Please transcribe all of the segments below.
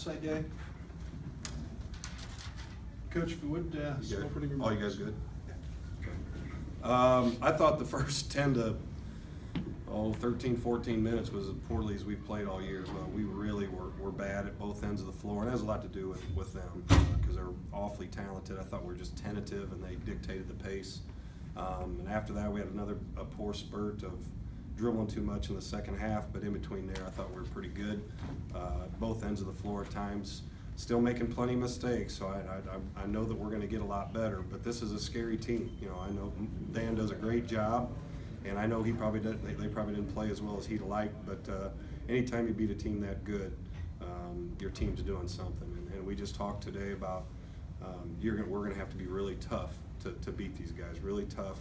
Westside day. Coach, if you would, You opening good? All you remarks. guys good? I thought the first 10 to 13, 14 minutes was as poorly as we've played all year as well. We really were bad at both ends of the floor, and it has a lot to do with them because they're awfully talented. I thought we were just tentative, and they dictated the pace. And after that, we had a poor spurt of dribbling too much in the second half, but in between there, I thought we were pretty good. Both ends of the floor at times. Still making plenty of mistakes, so I know that we're going to get a lot better. But this is a scary team. You know, I know Dan does a great job, and I know he probably didn't. They probably didn't play as well as he'd like. But anytime you beat a team that good, your team's doing something. And we just talked today about we're going to have to be really tough to beat these guys. Really tough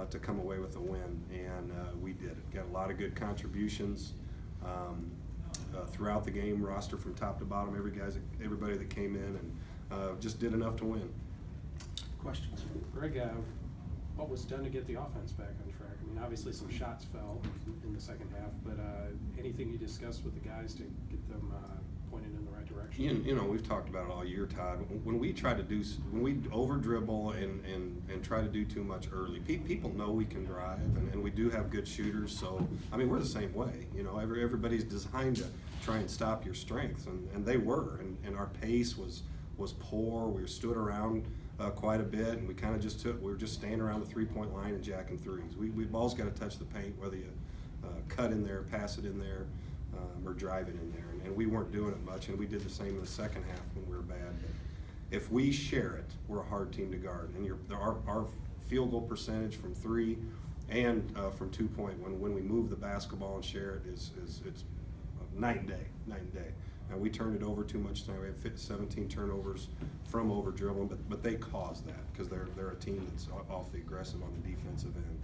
to come away with a win, and we did it. Got a lot of good contributions. Throughout the game, roster from top to bottom, everybody that came in, and just did enough to win. Questions? Greg, what was done to get the offense back on track? I mean, obviously some shots fell in the second half, but anything you discussed with the guys to get them pointed in the right direction? You know, we've talked about it all year, Todd. When we over dribble and try to do too much early, people know we can drive, and we do have good shooters. So I mean, we're the same way. You know, everybody's designed to try and stop your strengths, and they were. And our pace was poor. We stood around quite a bit, and we kind of we were just standing around the 3-point line and jacking threes. We ball's got to touch the paint, whether you cut in there, pass it in there, or drive it in there. And we weren't doing it much, and we did the same in the second half when we were bad. But if we share it, we're a hard team to guard. And our field goal percentage from 3 and from 2-point, when we move the basketball and share it, it's night and day. And we turned it over too much tonight. We had 17 turnovers from over dribbling, but they caused that because they're a team that's awfully aggressive on the defensive end.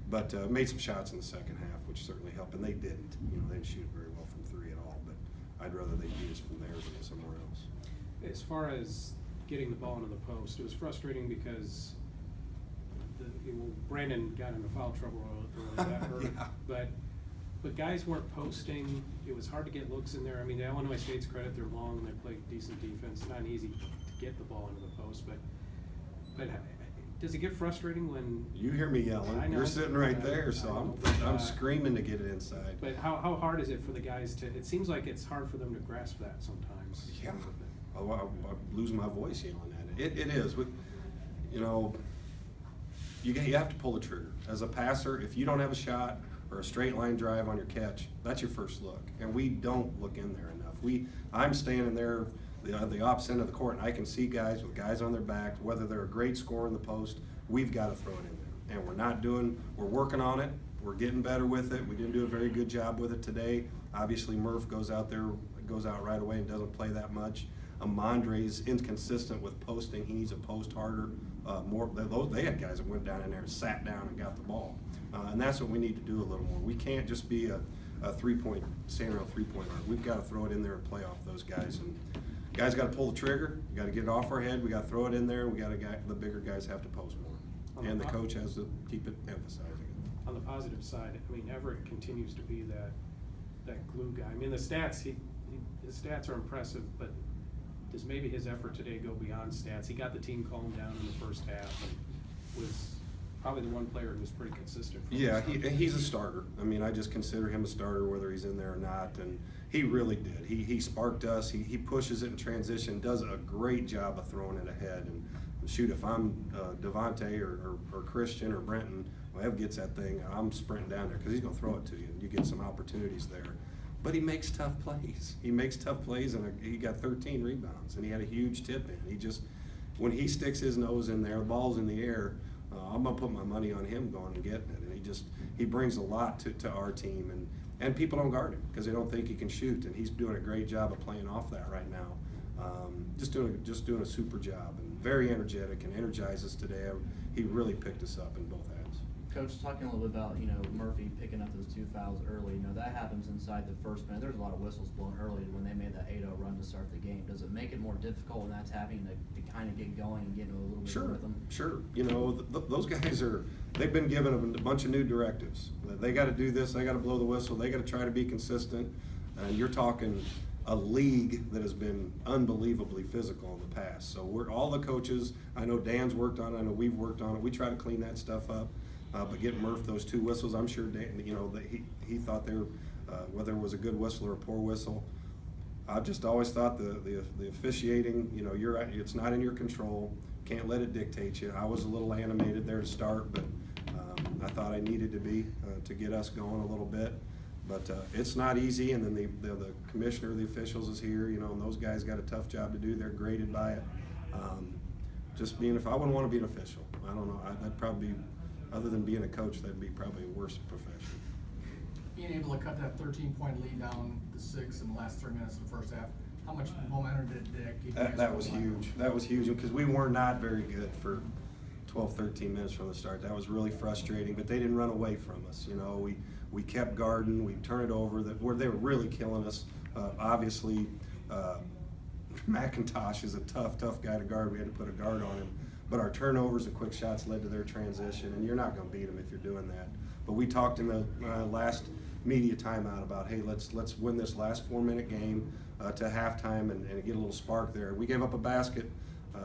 But made some shots in the second half, which certainly helped, and they didn't. You know, they didn't shoot very well from 3 at all. But I'd rather they beat us from there than somewhere else. As far as getting the ball into the post, it was frustrating because Brandon got into foul trouble early. That hurt. Yeah. But guys weren't posting. It was hard to get looks in there. I mean, to Illinois State's credit, they're long and they play decent defense. It's not easy to get the ball into the post, but does it get frustrating when you hear me yelling? I know, you're sitting right there, so I'm screaming to get it inside. But how hard is it for the guys to? It seems like it's hard for them to grasp that sometimes. Yeah, I lose my voice yelling at it. It is. You know, you have to pull the trigger. As a passer, if you don't have a shot or a straight line drive on your catch, that's your first look. And we don't look in there enough. I'm standing there, the opposite end of the court, and I can see guys with guys on their backs, whether they're a great scorer in the post, we've got to throw it in there. And we're working on it. We're getting better with it. We didn't do a very good job with it today. Obviously, Murph goes out right away and doesn't play that much. Amandre's inconsistent with posting. He needs to post harder. They had guys that went down in there and sat down and got the ball. And that's what we need to do a little more. We can't just be a standing around 3-point line. We've got to throw it in there and play off those guys. And guys got to pull the trigger. We got to get it off our head. We got to throw it in there. The bigger guys have to post more. And the coach has to keep it emphasizing it. On the positive side, I mean, Everett continues to be that glue guy. I mean, the stats, his stats are impressive, but does maybe his effort today go beyond stats? He got the team calmed down in the first half and was probably the one player who was pretty consistent. Yeah, he's a starter. I mean, I just consider him a starter whether he's in there or not, and he really did. He sparked us. He pushes it in transition, does a great job of throwing it ahead. And shoot, if I'm Devontae or Christian or Brenton, whoever gets that thing, I'm sprinting down there because he's going to throw it to you, and you get some opportunities there. But he makes tough plays. And he got 13 rebounds, and he had a huge tip in. When he sticks his nose in there, the ball's in the air, I'm going to put my money on him going and getting it. And he brings a lot to our team. And people don't guard him because they don't think he can shoot. And he's doing a great job of playing off that right now. Just doing a super job, and very energetic and energizes today. He really picked us up in both ends. Coach, talking a little bit about, Murphy picking up those 2 fouls early, that happens inside the first minute. There's a lot of whistles blown early when they made that 8-0 run to start the game. Does it make it more difficult when that's happening to kind of get going and get into a little bit of rhythm? Sure. Those guys they've been given a bunch of new directives. They got to do this, they got to blow the whistle, they got to try to be consistent. And you're talking a league that has been unbelievably physical in the past. So all the coaches, I know Dan's worked on it, I know we've worked on it, we try to clean that stuff up. But getting Murph those 2 whistles, I'm sure Dan, that he thought they were, whether it was a good whistle or a poor whistle. I've just always thought the officiating, it's not in your control, can't let it dictate you. I was a little animated there to start, but I thought I needed to be to get us going a little bit. But it's not easy, and then the commissioner, the officials is here, and those guys got a tough job to do. They're graded by it. If I wouldn't want to be an official, I don't know. I'd probably be, other than being a coach, that'd be probably a worse profession. Being able to cut that 13-point lead down to 6 in the last 3 minutes of the first half, how much momentum did that give you guys? That was huge. That was huge because we were not very good for 12, 13 minutes from the start. That was really frustrating, but they didn't run away from us. We kept guarding, we turned it over. They were really killing us. Obviously, McIntosh is a tough guy to guard. We had to put a guard on him. But our turnovers and quick shots led to their transition, and you're not going to beat them if you're doing that. But we talked in the last media timeout about, hey, let's win this last 4-minute game to halftime and get a little spark there. We gave up a basket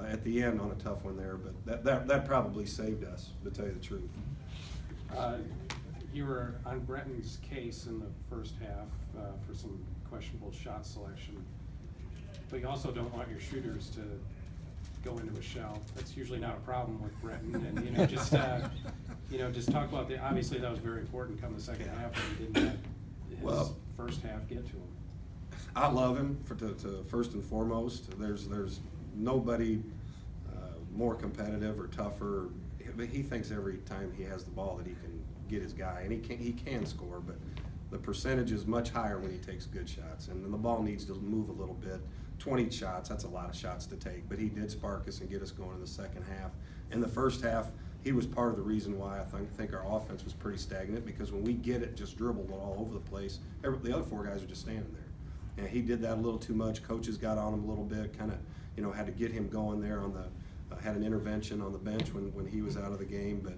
at the end on a tough one there, but that probably saved us, to tell you the truth. You were on Brenton's case in the first half for some questionable shot selection, but you also don't want your shooters to go into a shell. That's usually not a problem with Brenton, and just talk about obviously that was very important come the second half, and he didn't let his first half get to him. I love him to first and foremost. There's nobody more competitive or tougher. He thinks every time he has the ball that he can get his guy, and he can score, but the percentage is much higher when he takes good shots, and then the ball needs to move a little bit. 20 shots, that's a lot of shots to take, but he did spark us and get us going in the second half. In the first half, he was part of the reason why I think our offense was pretty stagnant, because when we get it, just dribbled all over the place, the other 4 guys are just standing there. And he did that a little too much. Coaches got on him a little bit, kind of, had to get him going there had an intervention on the bench when he was out of the game, but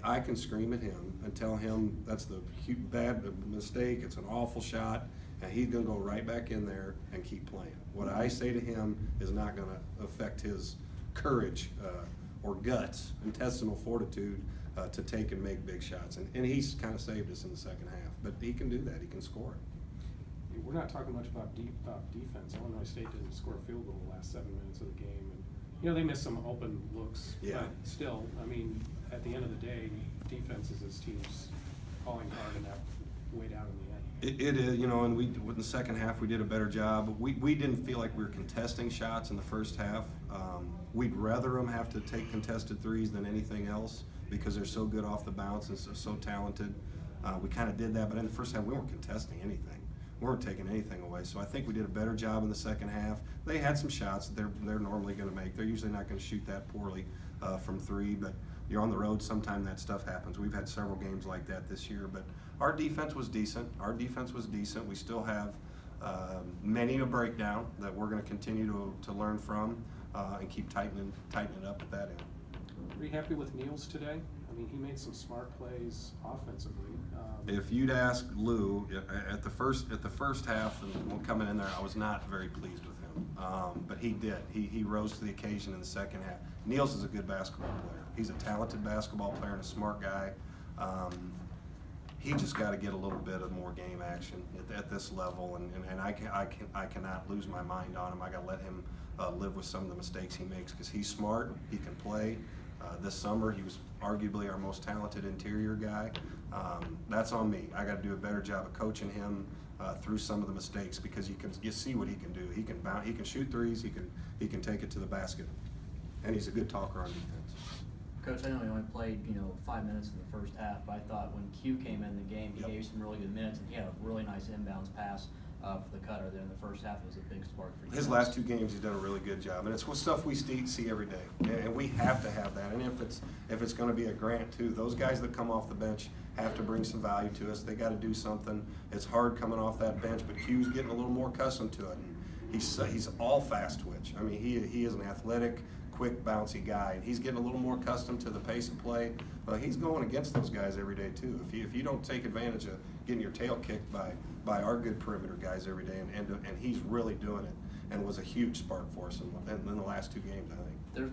I can scream at him and tell him that's the bad mistake, it's an awful shot, and he's going to go right back in there and keep playing. What I say to him is not going to affect his courage or guts, intestinal fortitude to take and make big shots. And he's kind of saved us in the second half, but he can do that, he can score it. We're not talking much about defense. Illinois State didn't score a field goal the last 7 minutes of the game. And, they missed some open looks, yeah. But still, at the end of the day, defense is this team's calling card, and that weighed out in the end. It is, and in the second half we did a better job. We didn't feel like we were contesting shots in the first half. We'd rather them have to take contested threes than anything else because they're so good off the bounce and so talented. We kind of did that, but in the first half we weren't contesting anything. We weren't taking anything away. So I think we did a better job in the second half. They had some shots that they're normally going to make. They're usually not going to shoot that poorly from 3, but you're on the road, sometimes that stuff happens. We've had several games like that this year, but our defense was decent. We still have many a breakdown that we're going to continue to learn from and keep tightening it up at that end. Were you happy with Niels today? He made some smart plays offensively. If you'd ask Lou at the first half and coming in there, I was not very pleased with him, but he did. He rose to the occasion in the second half. Niels is a good basketball player. He's a talented basketball player and a smart guy. He just got to get a little bit of more game action at this level, and I cannot lose my mind on him. I got to let him live with some of the mistakes he makes because he's smart. He can play. This summer, he was arguably our most talented interior guy. That's on me. I got to do a better job of coaching him through some of the mistakes because you see what he can do. He can bounce, he can shoot threes. He can take it to the basket, and he's a good talker on defense. Coach, I know he only played 5 minutes in the first half, but I thought when Q came in the game, he gave some really good minutes, and he had a really nice inbounds pass for the cutter there in the first half. It was a big spark for you. His last 2 games, he's done a really good job, and it's stuff we see every day, and we have to have that. And if it's going to be a Grant too, those guys that come off the bench have to bring some value to us. They got to do something. It's hard coming off that bench, but Q's getting a little more accustomed to it. And he's all fast twitch. He is an athletic, quick, bouncy guy, and he's getting a little more accustomed to the pace of play. But he's going against those guys every day too. If you don't take advantage of getting your tail kicked by our good perimeter guys every day, and he's really doing it, and was a huge spark for us in the last 2 games, I think. There's